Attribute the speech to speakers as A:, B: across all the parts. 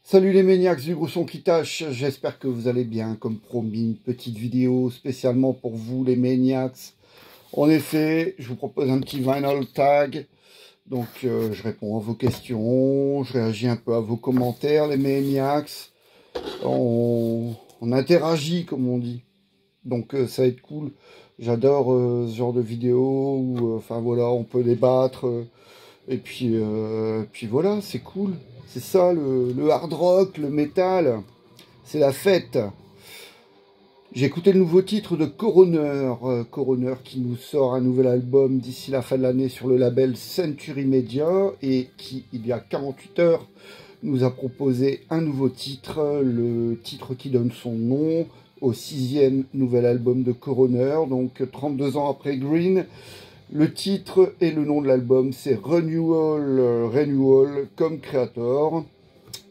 A: Salut les maniacs du gros son qui tâche, j'espère que vous allez bien, comme promis, une petite vidéo spécialement pour vous les maniacs. En effet, je vous propose un petit vinyl tag, donc je réponds à vos questions, je réagis un peu à vos commentaires les maniacs, on interagit comme on dit, donc ça va être cool. J'adore ce genre de vidéo où, enfin voilà, on peut débattre, et puis voilà, c'est cool. C'est ça, le hard rock, le métal, c'est la fête. J'ai écouté le nouveau titre de Coroner, Coroner qui nous sort un nouvel album d'ici la fin de l'année sur le label Century Media et qui, il y a 48 heures, nous a proposé un nouveau titre, le titre qui donne son nom au 6e nouvel album de Coroner, donc 32 ans après Green. Le titre et le nom de l'album, c'est Renewal comme Creator.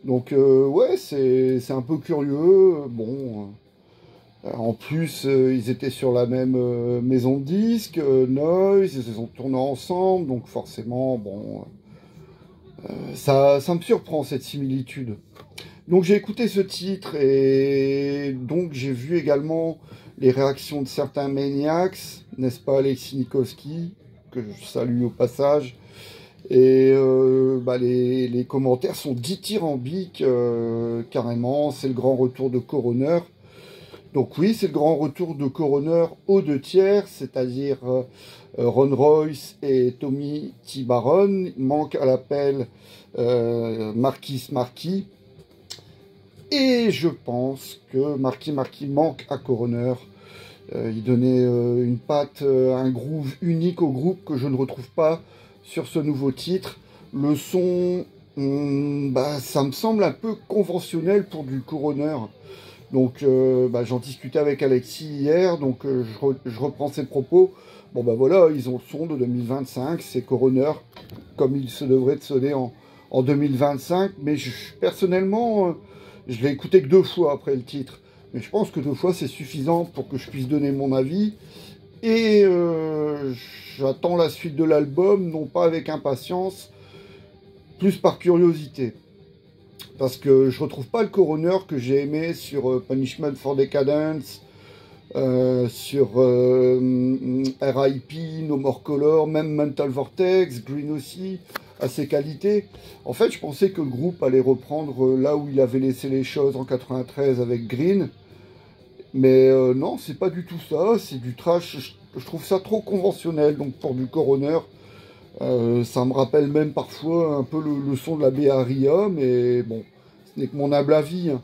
A: Donc ouais, c'est un peu curieux. Bon, en plus, ils étaient sur la même maison de disques, Noise, ils se sont tournés ensemble, donc forcément, bon, ça me surprend cette similitude. Donc j'ai écouté ce titre et donc j'ai vu également les réactions de certains maniacs, n'est-ce pas, Alexis Nikowski, que je salue au passage. Et les commentaires sont dithyrambiques, carrément. C'est le grand retour de Coroner. Donc oui, c'est le grand retour de Coroner aux 2/3, c'est-à-dire Ron Royce et Tommy T. Baron. Il manque à l'appel Marquis Marquis. Et je pense que Marquis Marquis manque à Coroner. Il donnait une patte, un groove unique au groupe que je ne retrouve pas sur ce nouveau titre. Le son, ça me semble un peu conventionnel pour du Coroner. Donc j'en discutais avec Alexis hier, donc je reprends ses propos. Bon voilà, ils ont le son de 2025, c'est Coroner, comme il se devrait de sonner en 2025. Mais personnellement, je l'ai écouté que 2 fois après le titre. Mais je pense que 2 fois c'est suffisant pour que je puisse donner mon avis. Et j'attends la suite de l'album, non pas avec impatience, plus par curiosité. Parce que je retrouve pas le Coroner que j'ai aimé sur Punishment for Decadence, sur RIP, No More Color, même Mental Vortex, Green aussi, à ses qualités. En fait, je pensais que le groupe allait reprendre là où il avait laissé les choses en 93 avec Green. Mais non, c'est pas du tout ça, c'est du trash. Je trouve ça trop conventionnel, donc pour du Coroner. Ça me rappelle même parfois un peu le son de la Béaria, mais bon, ce n'est que mon humble avis, hein.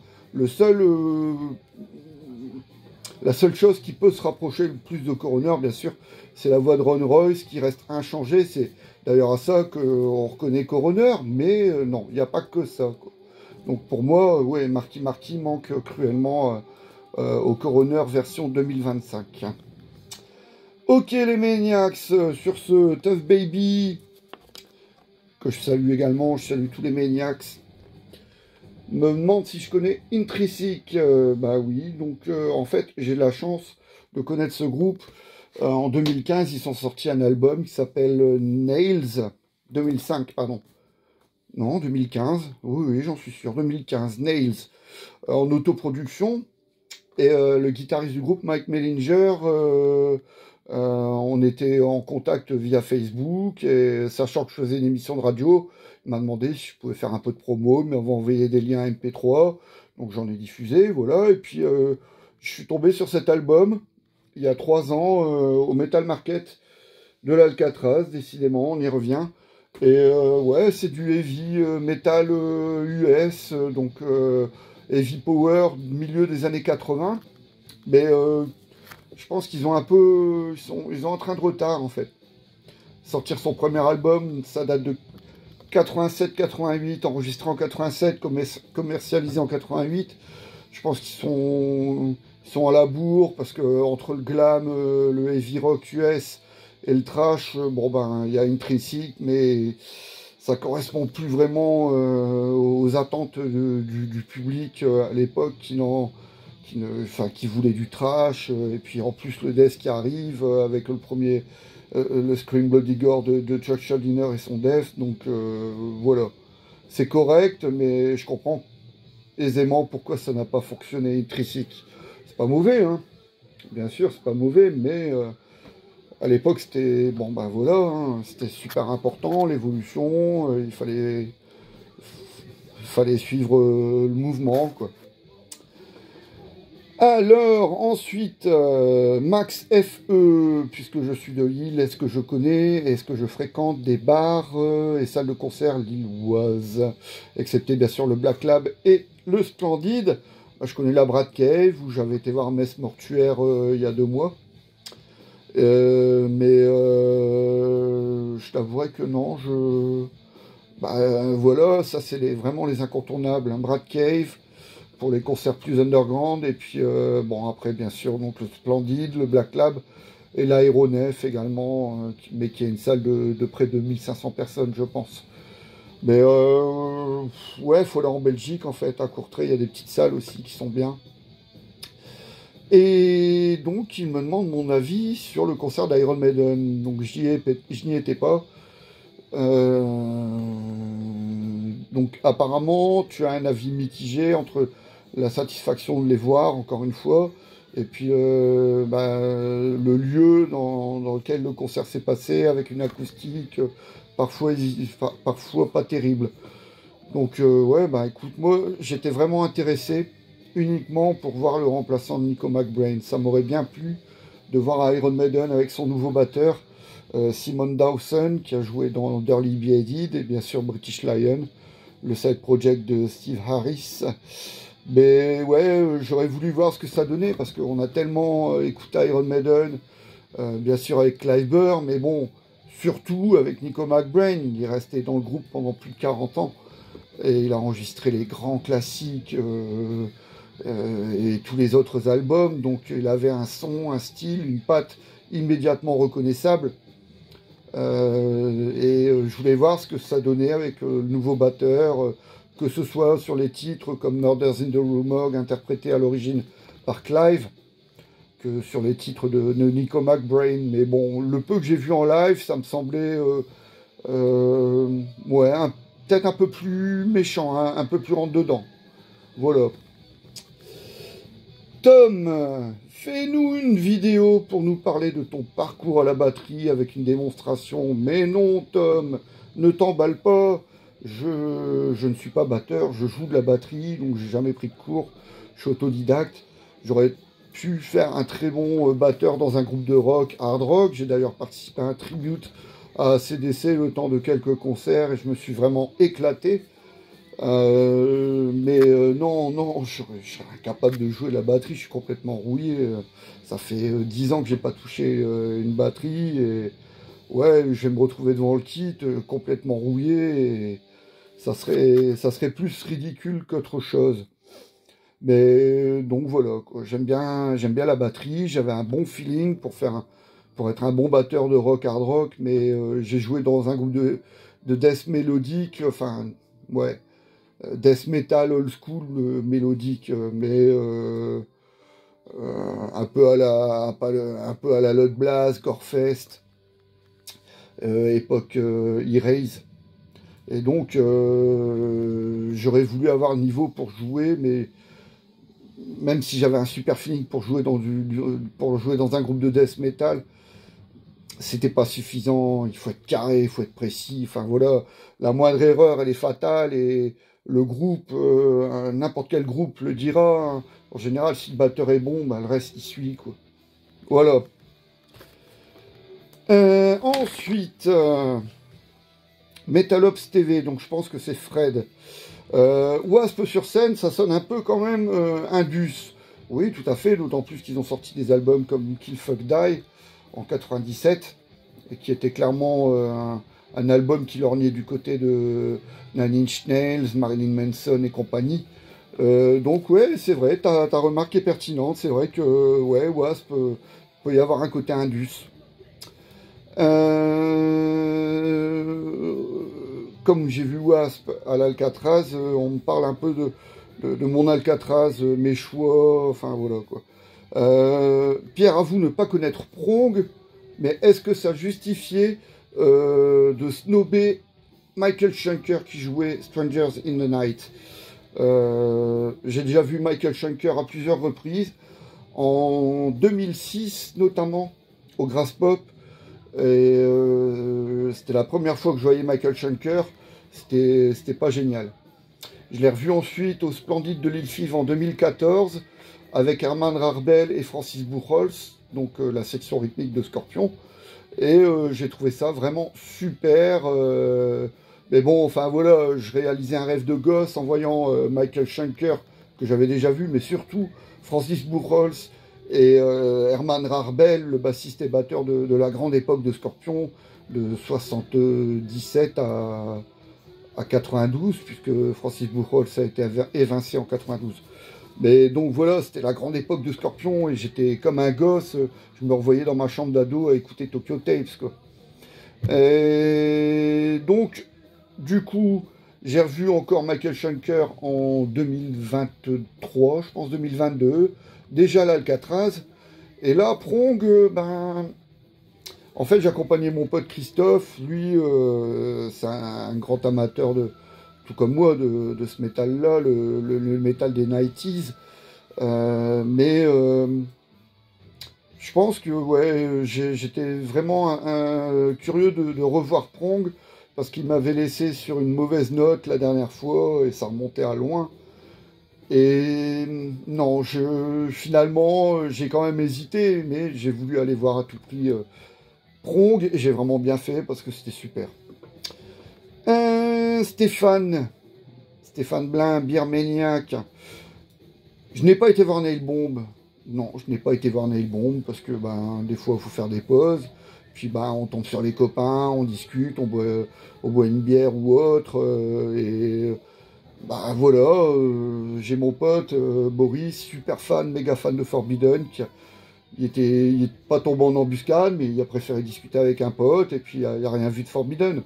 A: La seule chose qui peut se rapprocher le plus de Coroner, bien sûr, c'est la voix de Ron Royce qui reste inchangée. C'est d'ailleurs à ça qu'on reconnaît Coroner, mais non, il n'y a pas que ça, quoi. Donc pour moi, ouais, Marquis Marquis manque cruellement au Coroner version 2025. Ok les maniacs, sur ce Tough Baby, que je salue également, je salue tous les maniacs, me demande si je connais Intrinsic. Bah oui, donc en fait j'ai la chance de connaître ce groupe. En 2015, ils sont sortis un album qui s'appelle Nails, 2005 pardon. Non, 2015, oui, j'en suis sûr, 2015, Nails, en autoproduction. Et le guitariste du groupe, Mike Mellinger, on était en contact via Facebook, et sachant que je faisais une émission de radio, il m'a demandé si je pouvais faire un peu de promo, il m'avait envoyé des liens MP3, donc j'en ai diffusé, voilà, et puis je suis tombé sur cet album, il y a 3 ans, au Metal Market de l'Alcatraz, décidément, on y revient, et ouais, c'est du heavy metal US, donc heavy power, milieu des années 80, mais je pense qu'ils ont un peu, ils ont un train de retard en fait. Sortir son premier album, ça date de 87-88, enregistré en 87, commercialisé en 88. Je pense qu'ils sont à la bourre parce que entre le glam, le heavy rock US et le trash, bon ben il y a Intrinsic, mais ça correspond plus vraiment aux attentes du public à l'époque qui voulait du trash, et puis en plus le death qui arrive avec le premier, le Scream Bloody Gore de Chuck Schuldiner et son death, donc voilà. C'est correct, mais je comprends aisément pourquoi ça n'a pas fonctionné Intrinsic. C'est pas mauvais, hein. Bien sûr, c'est pas mauvais, mais à l'époque, c'était bon, ben voilà, hein, c'était super important, l'évolution, il fallait suivre le mouvement, quoi. Alors, ensuite, Max FE, puisque je suis de Lille, est-ce que je connais, est-ce que je fréquente des bars et salles de concert lilloises, excepté bien sûr le Black Lab et le Splendide. Je connais la Brad Cave, où j'avais été voir Messe Mortuaire il y a 2 mois. Mais je t'avouerai que non, voilà, ça c'est vraiment les incontournables, hein. Brad Cave, pour les concerts plus underground, et puis bon après bien sûr donc le Splendide, le Black Lab et l'Aéronef également, mais qui est une salle de près de 1500 personnes je pense. Mais ouais, faut aller en Belgique en fait, à Courtrai, il y a des petites salles aussi qui sont bien. Et donc il me demande mon avis sur le concert d'Iron Maiden, donc je n'y étais pas. Donc apparemment, tu as un avis mitigé entre la satisfaction de les voir, encore une fois, et puis le lieu dans lequel le concert s'est passé, avec une acoustique parfois pas terrible. Donc ouais, bah écoute, moi j'étais vraiment intéressé uniquement pour voir le remplaçant de Nico McBrain. Ça m'aurait bien plu de voir Iron Maiden avec son nouveau batteur, Simon Dawson, qui a joué dans Dirty Beheaded, et bien sûr British Lion, le side project de Steve Harris. Mais ouais, j'aurais voulu voir ce que ça donnait, parce qu'on a tellement écouté Iron Maiden, bien sûr avec Clive Burr, mais bon, surtout avec Nico McBrain. Il est resté dans le groupe pendant plus de 40 ans, et il a enregistré les grands classiques et tous les autres albums, donc il avait un son, un style, une patte immédiatement reconnaissable. Je voulais voir ce que ça donnait avec le nouveau batteur, que ce soit sur les titres comme Murders in the Rue Morgue, interprété à l'origine par Clive, que sur les titres de Nico McBrain. Mais bon, le peu que j'ai vu en live, ça me semblait ouais, peut-être un peu plus méchant, hein, un peu plus rentre-dedans. Voilà. Tom, fais-nous une vidéo pour nous parler de ton parcours à la batterie avec une démonstration. Mais non, Tom, ne t'emballe pas. Je ne suis pas batteur, je joue de la batterie, donc j'ai jamais pris de cours. Je suis autodidacte. J'aurais pu faire un très bon batteur dans un groupe de rock, hard rock. J'ai d'ailleurs participé à un tribute à CDC le temps de quelques concerts et je me suis vraiment éclaté. Non, je serais incapable de jouer la batterie, je suis complètement rouillé. Ça fait 10 ans que j'ai pas touché une batterie, et ouais, je vais me retrouver devant le kit complètement rouillé, et ça serait plus ridicule qu'autre chose. Mais donc voilà, quoi. J'aime bien la batterie, j'avais un bon feeling pour être un bon batteur de rock, hard rock, mais j'ai joué dans un groupe de death mélodique, enfin, ouais. Death metal old school mélodique, mais un peu à la Lot Blast, Gorefest, époque Erase. Et donc j'aurais voulu avoir le niveau pour jouer, mais même si j'avais un super feeling pour jouer dans un groupe de death metal, c'était pas suffisant. Il faut être carré, il faut être précis. Enfin voilà, la moindre erreur, elle est fatale, et le groupe, n'importe quel groupe le dira, hein. En général, si le batteur est bon, bah, le reste il suit, quoi. Voilà. Ensuite, Metalops TV, donc je pense que c'est Fred. Wasp sur scène, ça sonne un peu quand même Indus. Oui, tout à fait, d'autant plus qu'ils ont sorti des albums comme Kill Fuck Die en 97, et qui était clairement un album qui lorgnait du côté de Nine Inch Nails, Marilyn Manson et compagnie. Donc ouais, c'est vrai, ta remarque est pertinente, c'est vrai que ouais, Wasp peut y avoir un côté Indus. Comme j'ai vu Wasp à l'Alcatraz, on me parle un peu de mon Alcatraz, mes choix, enfin voilà quoi. Pierre avoue ne pas connaître Prong, mais est-ce que ça justifiait de snobber Michael Schenker qui jouait Strangers in the Night? J'ai déjà vu Michael Schenker à plusieurs reprises, en 2006 notamment, au Graspop. Et c'était la première fois que je voyais Michael Schenker. C'était pas génial. Je l'ai revu ensuite au Splendide de l'Île Five en 2014 avec Herman Rarbel et Francis Buchholz, donc la section rythmique de Scorpion. Et j'ai trouvé ça vraiment super. Mais bon, enfin voilà, je réalisais un rêve de gosse en voyant Michael Schenker, que j'avais déjà vu, mais surtout Francis Buchholz et Herman Rarbel, le bassiste et batteur de la grande époque de Scorpion, de 77 à 92, puisque Francis Buchholz a été évincé en 92. Mais donc voilà, c'était la grande époque de Scorpion et j'étais comme un gosse, je me revoyais dans ma chambre d'ado à écouter Tokyo Tapes, quoi. Et donc, du coup, j'ai revu encore Michael Schenker en 2023, je pense 2022, déjà l'Alcatraz. Et là, Prong, ben, en fait, j'accompagnais mon pote Christophe, lui, c'est un grand amateur de, tout comme moi, de ce métal-là, le métal des 90s. Mais je pense que ouais, j'étais vraiment curieux de revoir Prong parce qu'il m'avait laissé sur une mauvaise note la dernière fois et ça remontait à loin. Et non, finalement, j'ai quand même hésité, mais j'ai voulu aller voir à tout prix Prong et j'ai vraiment bien fait parce que c'était super. Stéphane Blin, Birmaniac. Je n'ai pas été voir Nailbomb. Non, je n'ai pas été voir Nailbomb parce que ben, des fois, il faut faire des pauses. Puis ben, on tombe sur les copains, on discute, on boit une bière ou autre. Et ben, voilà, j'ai mon pote Boris, super fan, méga fan de Forbidden. Il était pas tombé en embuscade, mais il a préféré discuter avec un pote. Et puis, il n'a rien vu de Forbidden.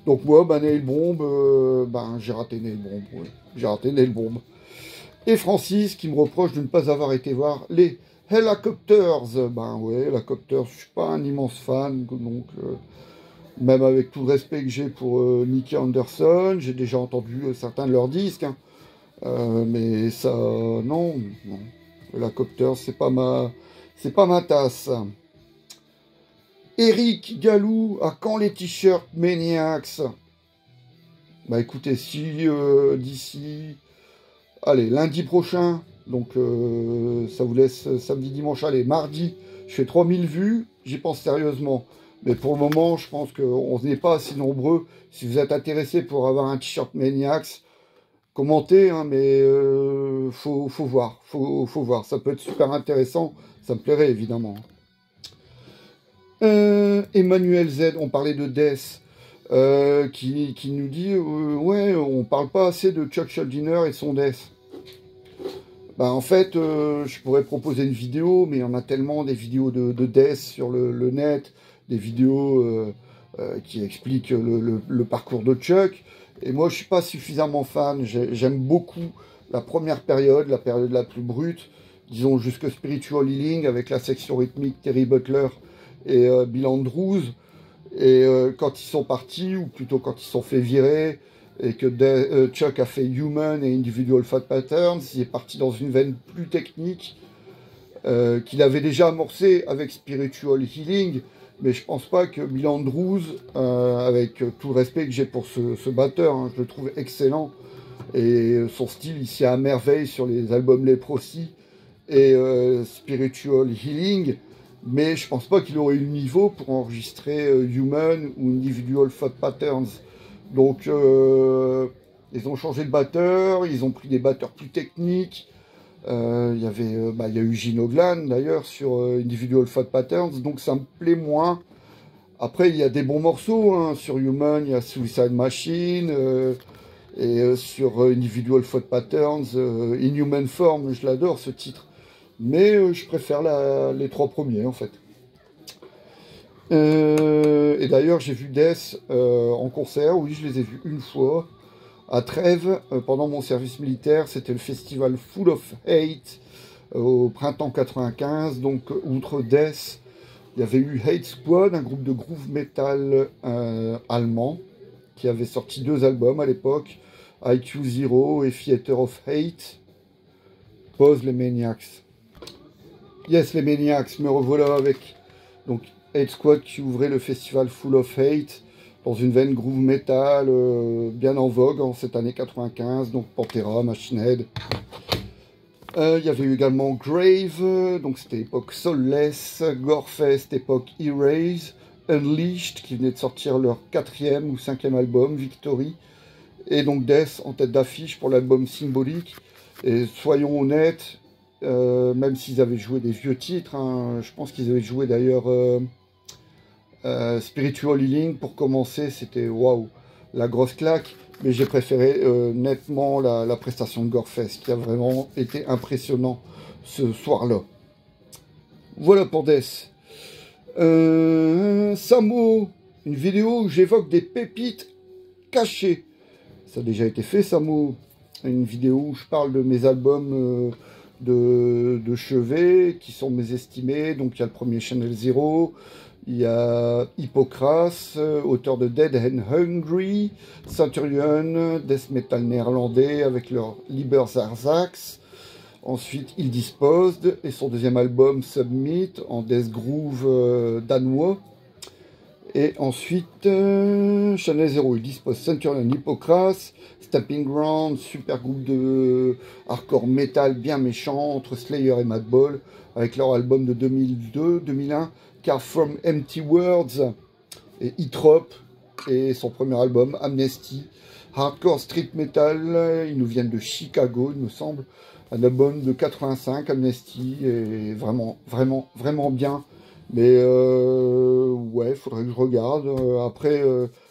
A: Donc moi, ben, Nailbomb, ben, j'ai raté Nailbomb. Ouais. J'ai raté Nailbomb. Et Francis qui me reproche de ne pas avoir été voir les Helicopters. Ben ouais, Helicopters, je suis pas un immense fan, donc même avec tout le respect que j'ai pour Nicky Anderson, j'ai déjà entendu certains de leurs disques, hein. Mais ça, non, non. Helicopters, c'est pas ma tasse. Eric Galou, à quand les t-shirts Maniacs? Bah écoutez, si d'ici... Allez, lundi prochain, donc ça vous laisse samedi, dimanche, allez, mardi, je fais 3000 vues, j'y pense sérieusement. Mais pour le moment, je pense qu'on n'est pas assez nombreux. Si vous êtes intéressé pour avoir un t-shirt Maniacs, commentez, hein, mais faut voir, faut voir. Ça peut être super intéressant, ça me plairait évidemment. Emmanuel Z, on parlait de Death. Qui nous dit ouais, on parle pas assez de Chuck Schuldiner et son death. Bah, en fait, je pourrais proposer une vidéo, mais il y en a tellement des vidéos de death sur le net, des vidéos qui expliquent le parcours de Chuck. Et moi, je suis pas suffisamment fan. J'aime beaucoup la première période, la période la plus brute, disons jusque Spiritual Healing avec la section rythmique Terry Butler et Bill Andrews. Et quand ils sont partis, ou plutôt quand ils sont fait virer, et que Chuck a fait Human et Individual Thought Patterns, il est parti dans une veine plus technique qu'il avait déjà amorcé avec Spiritual Healing, mais je pense pas que Bill Andrews, avec tout le respect que j'ai pour ce batteur, hein, je le trouve excellent, et son style ici à merveille sur les albums Leprosy et Spiritual Healing. Mais je pense pas qu'il aurait eu le niveau pour enregistrer Human ou Individual Thought Patterns. Donc, ils ont changé de batteur, ils ont pris des batteurs plus techniques. Il y a eu Gene Oglan d'ailleurs sur Individual Thought Patterns, donc ça me plaît moins. Après, il y a des bons morceaux, hein. Sur Human, il y a Suicide Machine, et sur Individual Thought Patterns, Inhuman Form, je l'adore ce titre. Mais je préfère les trois premiers, en fait. Et d'ailleurs, j'ai vu Death en concert. Oui, je les ai vus une fois. À Trèves, pendant mon service militaire. C'était le festival Full of Hate au printemps 95. Donc, outre Death, il y avait eu Hate Squad, un groupe de groove metal allemand, qui avait sorti 2 albums à l'époque, IQ Zero et Theater of Hate. Pause les Maniacs. Yes, les Maniacs, me revoilà avec donc Hate Squad qui ouvrait le festival Full of Hate dans une veine groove metal bien en vogue en cette année 95, donc Pantera, Machine Head. Il y avait eu également Grave, donc c'était époque Soulless, Gorefest, époque Erase, Unleashed qui venait de sortir leur 4e ou 5e album, Victory, et donc Death en tête d'affiche pour l'album Symbolique. Et soyons honnêtes, même s'ils avaient joué des vieux titres, hein, je pense qu'ils avaient joué d'ailleurs Spiritual Healing pour commencer, c'était waouh, la grosse claque. Mais j'ai préféré nettement la prestation de Gorefest qui a vraiment été impressionnant ce soir-là. Voilà pour Death. Samo, une vidéo où j'évoque des pépites cachées. Ça a déjà été fait, Samo. Une vidéo où je parle de mes albums de chevet, qui sont mes estimés. Donc il y a le premier Channel Zero, il y a Hippocras, auteur de Dead and Hungry, Centurion, death metal néerlandais avec leur Liber Zarzax. Ensuite, Il Disposed et son deuxième album Submit en death groove danois. Et ensuite, Channel Zero, Il Disposed, Centurion, Hippocras, Stamping Ground, super groupe de hardcore metal bien méchant entre Slayer et Madball avec leur album de 2002-2001. Car From Empty Words et E-Trop et son premier album Amnesty, hardcore street metal, ils nous viennent de Chicago il me semble, un album de 85, Amnesty, est vraiment bien, mais ouais, faudrait que je regarde, après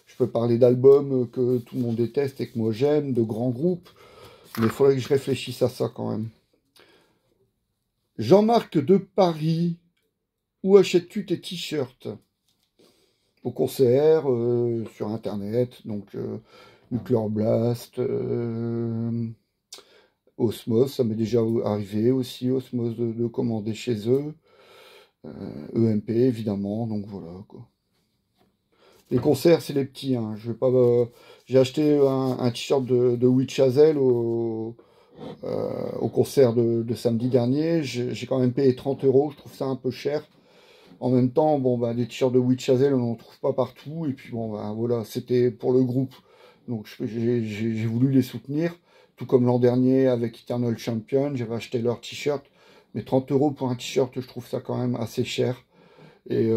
A: je peux parler d'albums que tout le monde déteste et que moi j'aime, de grands groupes, mais il faudrait que je réfléchisse à ça quand même. Jean-Marc de Paris, où achètes-tu tes t-shirts? Au concert, sur internet, donc Nuclear Blast, Osmose, ça m'est déjà arrivé aussi, Osmose de commander chez eux, EMP évidemment, donc voilà quoi. Les concerts, c'est les petits, hein. Je vais pas, j'ai acheté un t-shirt de Witch Hazel au concert de samedi dernier, j'ai quand même payé 30 €, je trouve ça un peu cher. En même temps, bon, bah, les t-shirts de Witch Hazel, on n'en trouve pas partout. Et puis, bon, bah, voilà, c'était pour le groupe. Donc, j'ai voulu les soutenir. Tout comme l'an dernier avec Eternal Champion, j'avais acheté leur t-shirt. Mais 30 € pour un t-shirt, je trouve ça quand même assez cher. Et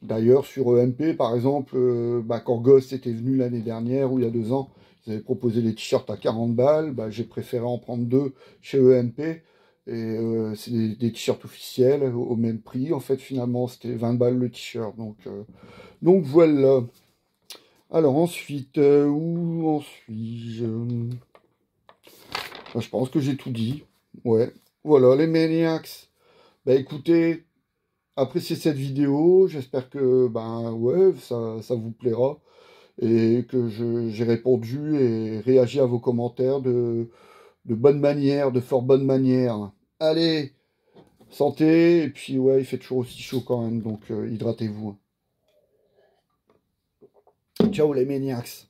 A: d'ailleurs, sur EMP, par exemple, bah, quand Ghost était venu l'année dernière ou il y a 2 ans, ils avaient proposé les t-shirts à 40 balles. Bah, j'ai préféré en prendre 2 chez EMP. Et c'est des t-shirts officiels au même prix. En fait, finalement, c'était 20 balles le t-shirt. Donc voilà. Alors ensuite, où en suis-je? Bah, je pense que j'ai tout dit. Ouais. Voilà, les Maniacs. Bah écoutez, appréciez cette vidéo. J'espère que ben ouais, ça vous plaira. Et que j'ai répondu et réagi à vos commentaires de bonne manière, de fort bonne manière. Allez! Santé, et puis ouais, il fait toujours aussi chaud quand même, donc hydratez-vous. Ciao les maniacs!